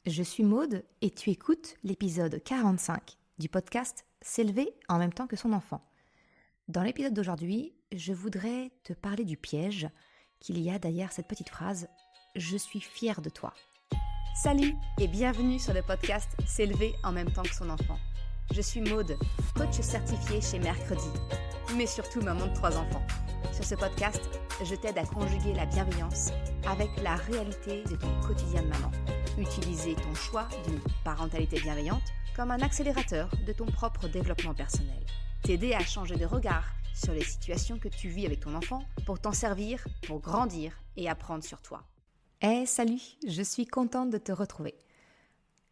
je suis Maude et tu écoutes l'épisode 45 du podcast S'élever en même temps que son enfant. Dans l'épisode d'aujourd'hui, je voudrais te parler du piège qu'il y a derrière cette petite phrase « Je suis fière de toi ». Salut et bienvenue sur le podcast S'élever en même temps que son enfant. Je suis Maude, coach certifiée chez Mercredi, mais surtout maman de 3 enfants. Sur ce podcast, je t'aide à conjuguer la bienveillance avec la réalité de ton quotidien de maman. Utiliser ton choix d'une parentalité bienveillante comme un accélérateur de ton propre développement personnel. T'aider à changer de regard sur les situations que tu vis avec ton enfant pour t'en servir, pour grandir et apprendre sur toi. Salut, je suis contente de te retrouver.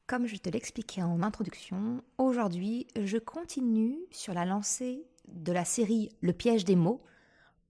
Comme je te l'expliquais en introduction, aujourd'hui, je continue sur la lancée de la série Le piège des mots,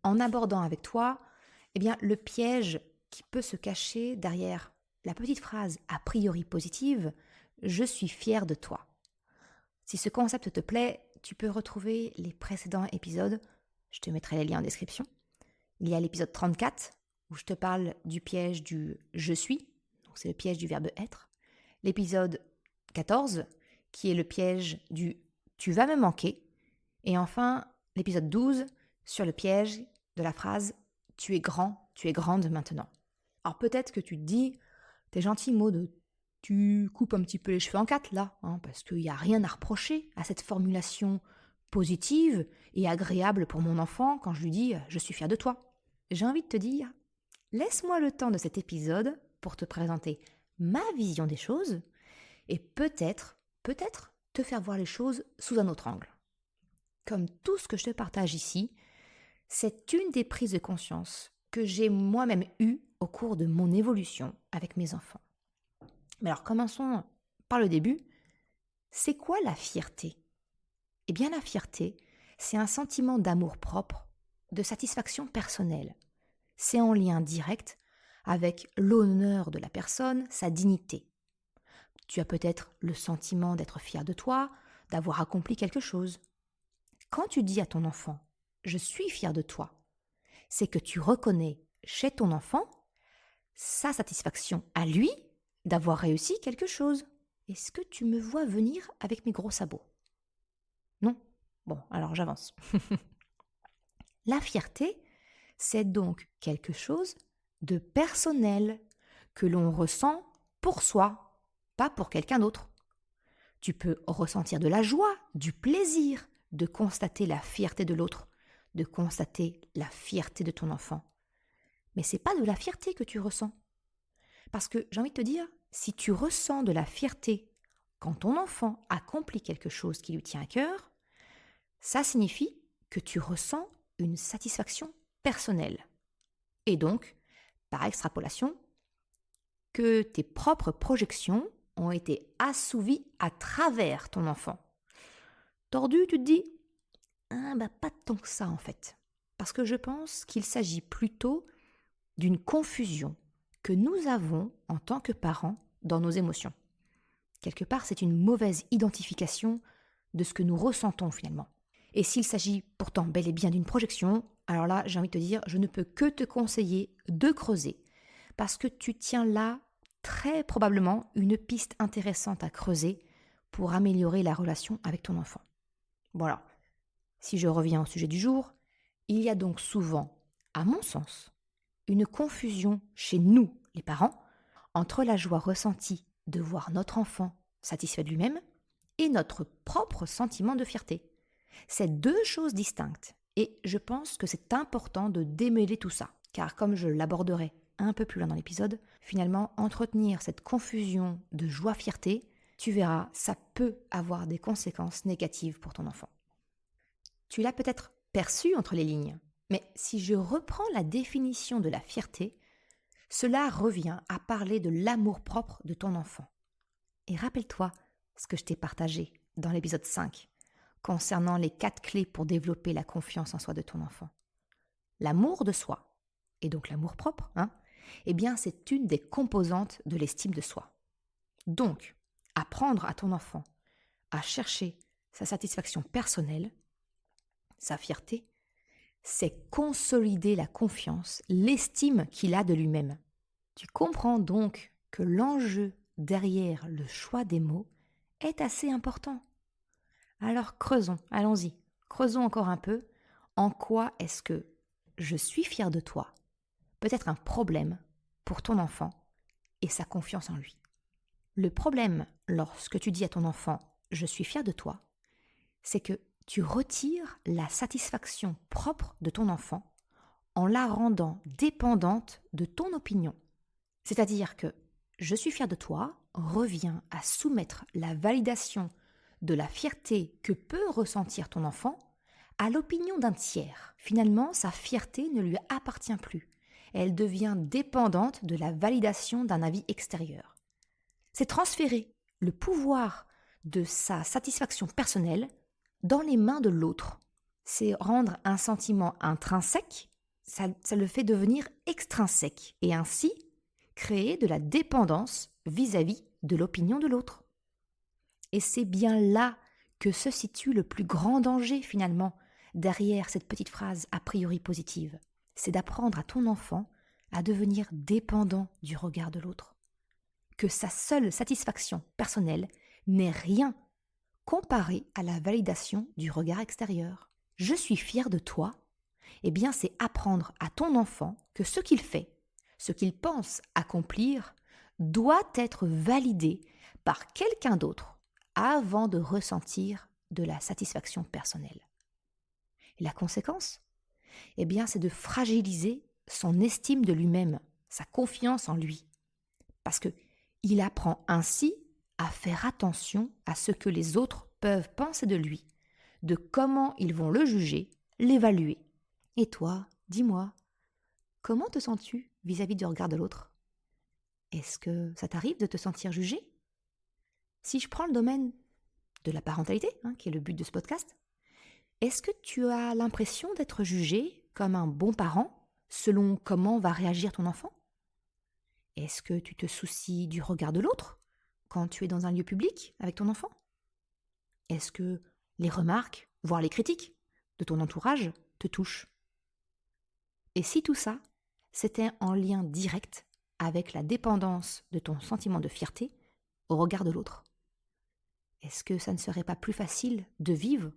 en abordant avec toi le piège qui peut se cacher derrière la petite phrase a priori positive « Je suis fière de toi ». Si ce concept te plaît, tu peux retrouver les précédents épisodes, je te mettrai les liens en description. Il y a l'épisode 34 où je te parle du piège du « je suis », donc c'est le piège du verbe être. L'épisode 14 qui est le piège du « tu vas me manquer ». Et enfin, l'épisode 12 sur le piège de la phrase « tu es grand, tu es grande maintenant ». Alors peut-être que tu te dis « t'es gentil Maude, tu coupes un petit peu les cheveux en 4 là, parce qu'il n'y a rien à reprocher à cette formulation positive et agréable pour mon enfant quand je lui dis « je suis fière de toi ». J'ai envie de te dire « laisse-moi le temps de cet épisode pour te présenter ma vision des choses et peut-être te faire voir les choses sous un autre angle. » Comme tout ce que je te partage ici, c'est une des prises de conscience que j'ai moi-même eues au cours de mon évolution avec mes enfants. Mais alors commençons par le début. C'est quoi la fierté ? Eh bien la fierté, c'est un sentiment d'amour-propre, de satisfaction personnelle. C'est en lien direct avec l'honneur de la personne, sa dignité. Tu as peut-être le sentiment d'être fier de toi, d'avoir accompli quelque chose. Quand tu dis à ton enfant « je suis fier de toi », c'est que tu reconnais chez ton enfant sa satisfaction à lui d'avoir réussi quelque chose. Est-ce que tu me vois venir avec mes gros sabots ? Non ? Bon, alors j'avance. La fierté, c'est donc quelque chose de personnel que l'on ressent pour soi, pas pour quelqu'un d'autre. Tu peux ressentir de la joie, du plaisir de constater la fierté de l'autre, de constater la fierté de ton enfant. Mais c'est pas de la fierté que tu ressens. Parce que j'ai envie de te dire, si tu ressens de la fierté quand ton enfant accomplit quelque chose qui lui tient à cœur, ça signifie que tu ressens une satisfaction personnelle. Et donc, par extrapolation, que tes propres projections ont été assouvies à travers ton enfant. Tordu, tu te dis ? Pas tant que ça en fait. Parce que je pense qu'il s'agit plutôt d'une confusion que nous avons en tant que parents dans nos émotions. Quelque part, c'est une mauvaise identification de ce que nous ressentons finalement. Et s'il s'agit pourtant bel et bien d'une projection, alors là, j'ai envie de te dire, je ne peux que te conseiller de creuser. Parce que tu tiens là très probablement une piste intéressante à creuser pour améliorer la relation avec ton enfant. Voilà. Si je reviens au sujet du jour, il y a donc souvent, à mon sens, une confusion chez nous, les parents, entre la joie ressentie de voir notre enfant satisfait de lui-même et notre propre sentiment de fierté. C'est deux choses distinctes et je pense que c'est important de démêler tout ça, car comme je l'aborderai un peu plus loin dans l'épisode, finalement, entretenir cette confusion de joie-fierté, tu verras, ça peut avoir des conséquences négatives pour ton enfant. Tu l'as peut-être perçu entre les lignes, mais si je reprends la définition de la fierté, cela revient à parler de l'amour-propre de ton enfant. Et rappelle-toi ce que je t'ai partagé dans l'épisode 5, concernant les 4 clés pour développer la confiance en soi de ton enfant. L'amour de soi, et donc l'amour-propre, c'est une des composantes de l'estime de soi. Donc, apprendre à ton enfant à chercher sa satisfaction personnelle, sa fierté, c'est consolider la confiance, l'estime qu'il a de lui-même. Tu comprends donc que l'enjeu derrière le choix des mots est assez important. Alors creusons, allons-y, creusons encore un peu. En quoi est-ce que je suis fier de toi peut être un problème pour ton enfant et sa confiance en lui? Le problème lorsque tu dis à ton enfant « je suis fier de toi », c'est que tu retires la satisfaction propre de ton enfant en la rendant dépendante de ton opinion. C'est-à-dire que « je suis fier de toi » revient à soumettre la validation de la fierté que peut ressentir ton enfant à l'opinion d'un tiers. Finalement, sa fierté ne lui appartient plus. Elle devient dépendante de la validation d'un avis extérieur. C'est transférer le pouvoir de sa satisfaction personnelle dans les mains de l'autre. C'est rendre un sentiment intrinsèque, ça le fait devenir extrinsèque et ainsi créer de la dépendance vis-à-vis de l'opinion de l'autre. Et c'est bien là que se situe le plus grand danger finalement derrière cette petite phrase a priori positive. C'est d'apprendre à ton enfant à devenir dépendant du regard de l'autre. Que sa seule satisfaction personnelle n'est rien comparé à la validation du regard extérieur. Je suis fier de toi, eh bien c'est apprendre à ton enfant que ce qu'il fait, ce qu'il pense accomplir, doit être validé par quelqu'un d'autre avant de ressentir de la satisfaction personnelle. Et la conséquence, eh bien c'est de fragiliser son estime de lui-même, sa confiance en lui. Parce qu'il apprend ainsi à faire attention à ce que les autres peuvent penser de lui, de comment ils vont le juger, l'évaluer. Et toi, dis-moi, comment te sens-tu vis-à-vis du regard de l'autre? Est-ce que ça t'arrive de te sentir jugé? Si je prends le domaine de la parentalité, qui est le but de ce podcast, est-ce que tu as l'impression d'être jugé comme un bon parent selon comment va réagir ton enfant? Est-ce que tu te soucies du regard de l'autre quand tu es dans un lieu public avec ton enfant? Est-ce que les remarques, voire les critiques de ton entourage te touchent? Et si tout ça, c'était en lien direct avec la dépendance de ton sentiment de fierté au regard de l'autre? Est-ce que ça ne serait pas plus facile de vivre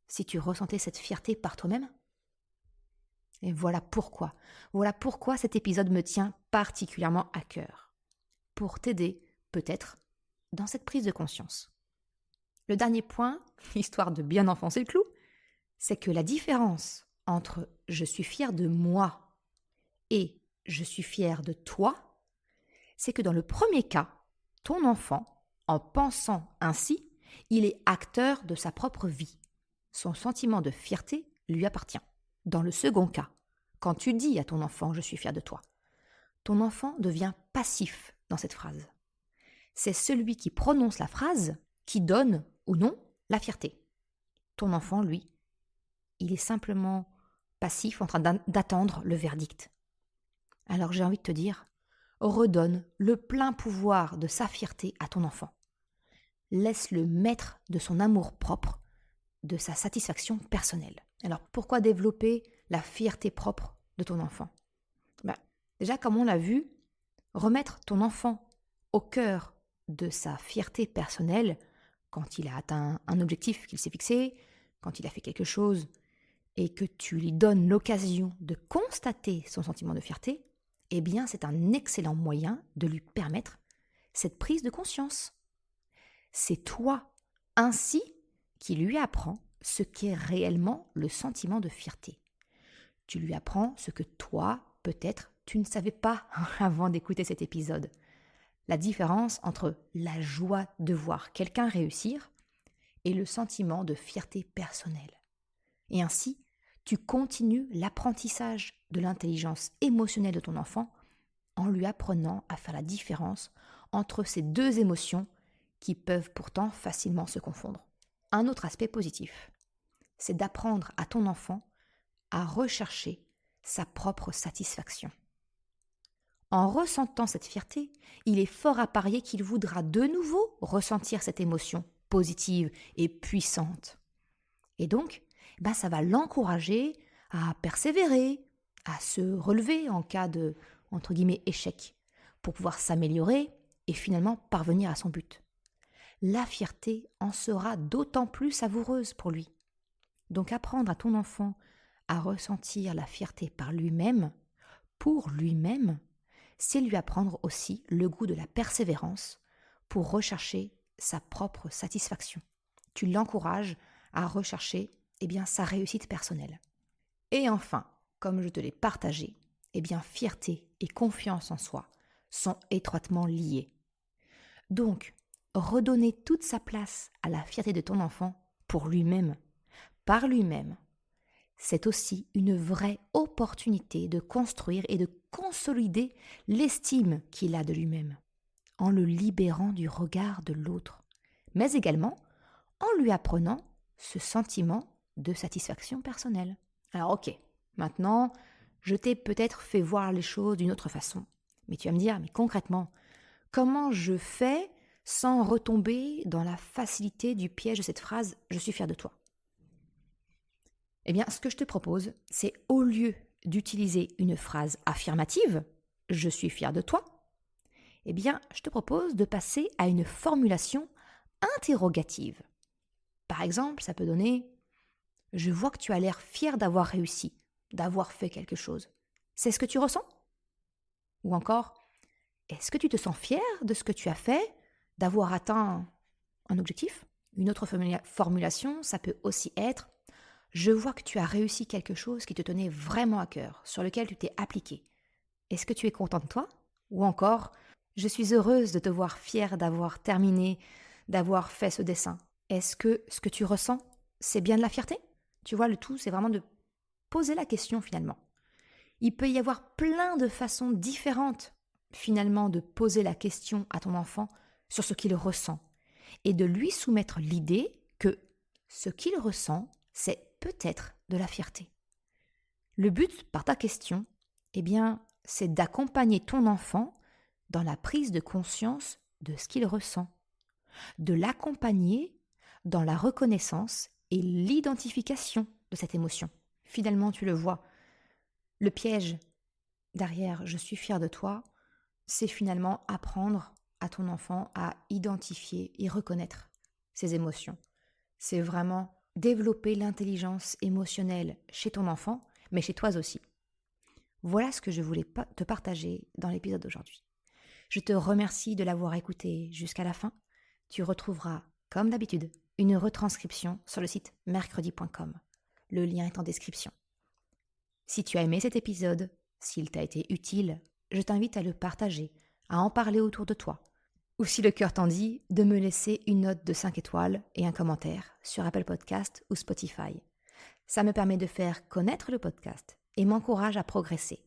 si tu ressentais cette fierté par toi-même? Et voilà pourquoi cet épisode me tient particulièrement à cœur. Pour t'aider, peut-être, dans cette prise de conscience. Le dernier point, histoire de bien enfoncer le clou, c'est que la différence entre « je suis fier de moi » et « je suis fier de toi », c'est que dans le premier cas, ton enfant, en pensant ainsi, il est acteur de sa propre vie. Son sentiment de fierté lui appartient. Dans le second cas, quand tu dis à ton enfant « je suis fier de toi », ton enfant devient passif dans cette phrase. C'est celui qui prononce la phrase qui donne ou non la fierté. Ton enfant, lui, il est simplement passif en train d'attendre le verdict. Alors j'ai envie de te dire, redonne le plein pouvoir de sa fierté à ton enfant. Laisse-le maître de son amour-propre, de sa satisfaction personnelle. Alors pourquoi développer la fierté propre de ton enfant? Déjà, comme on l'a vu, remettre ton enfant au cœur de sa fierté personnelle, quand il a atteint un objectif qu'il s'est fixé, quand il a fait quelque chose, et que tu lui donnes l'occasion de constater son sentiment de fierté, eh bien c'est un excellent moyen de lui permettre cette prise de conscience. C'est toi, ainsi, qui lui apprends ce qu'est réellement le sentiment de fierté. Tu lui apprends ce que toi, peut-être, tu ne savais pas avant d'écouter cet épisode. La différence entre la joie de voir quelqu'un réussir et le sentiment de fierté personnelle. Et ainsi, tu continues l'apprentissage de l'intelligence émotionnelle de ton enfant en lui apprenant à faire la différence entre ces deux émotions qui peuvent pourtant facilement se confondre. Un autre aspect positif, c'est d'apprendre à ton enfant à rechercher sa propre satisfaction. En ressentant cette fierté, il est fort à parier qu'il voudra de nouveau ressentir cette émotion positive et puissante. Et donc, ça va l'encourager à persévérer, à se relever en cas de, entre guillemets, échec, pour pouvoir s'améliorer et finalement parvenir à son but. La fierté en sera d'autant plus savoureuse pour lui. Donc apprendre à ton enfant à ressentir la fierté par lui-même, pour lui-même, c'est lui apprendre aussi le goût de la persévérance pour rechercher sa propre satisfaction. Tu l'encourages à rechercher sa réussite personnelle. Et enfin, comme je te l'ai partagé, fierté et confiance en soi sont étroitement liées. Donc, redonner toute sa place à la fierté de ton enfant pour lui-même, par lui-même, c'est aussi une vraie opportunité de construire et de consolider l'estime qu'il a de lui-même, en le libérant du regard de l'autre, mais également en lui apprenant ce sentiment de satisfaction personnelle. Alors ok, maintenant, je t'ai peut-être fait voir les choses d'une autre façon, mais tu vas me dire, mais concrètement, comment je fais sans retomber dans la facilité du piège de cette phrase « je suis fier de toi ». Ce que je te propose, c'est au lieu d'utiliser une phrase affirmative « je suis fier de toi », je te propose de passer à une formulation interrogative. Par exemple, ça peut donner « je vois que tu as l'air fier d'avoir réussi, d'avoir fait quelque chose. C'est ce que tu ressens ?» Ou encore « est-ce que tu te sens fier de ce que tu as fait, d'avoir atteint un objectif ?» Une autre formulation, ça peut aussi être « je vois que tu as réussi quelque chose qui te tenait vraiment à cœur, sur lequel tu t'es appliqué. Est-ce que tu es content de toi ?» Ou encore « je suis heureuse de te voir fier d'avoir terminé, d'avoir fait ce dessin. Est-ce que ce que tu ressens, c'est bien de la fierté ?» Tu vois, le tout, c'est vraiment de poser la question finalement. Il peut y avoir plein de façons différentes finalement de poser la question à ton enfant sur ce qu'il ressent et de lui soumettre l'idée que ce qu'il ressent, c'est peut-être de la fierté. Le but par ta question, c'est d'accompagner ton enfant dans la prise de conscience de ce qu'il ressent, de l'accompagner dans la reconnaissance et l'identification de cette émotion. Finalement, tu le vois, le piège derrière « je suis fier de toi », c'est finalement apprendre à ton enfant à identifier et reconnaître ses émotions. C'est vraiment développer l'intelligence émotionnelle chez ton enfant, mais chez toi aussi. Voilà ce que je voulais te partager dans l'épisode d'aujourd'hui. Je te remercie de l'avoir écouté jusqu'à la fin. Tu retrouveras, comme d'habitude, une retranscription sur le site mercredi.com. Le lien est en description. Si tu as aimé cet épisode, s'il t'a été utile, je t'invite à le partager, à en parler autour de toi. Ou si le cœur t'en dit, de me laisser une note de 5 étoiles et un commentaire sur Apple Podcast ou Spotify. Ça me permet de faire connaître le podcast et m'encourage à progresser.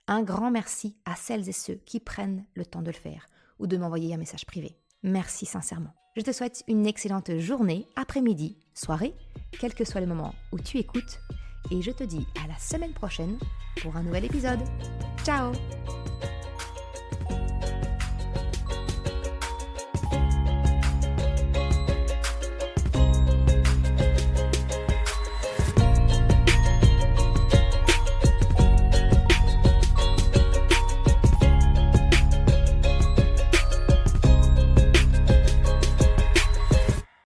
Un grand merci à celles et ceux qui prennent le temps de le faire ou de m'envoyer un message privé. Merci sincèrement. Je te souhaite une excellente journée, après-midi, soirée, quel que soit le moment où tu écoutes. Et je te dis à la semaine prochaine pour un nouvel épisode. Ciao!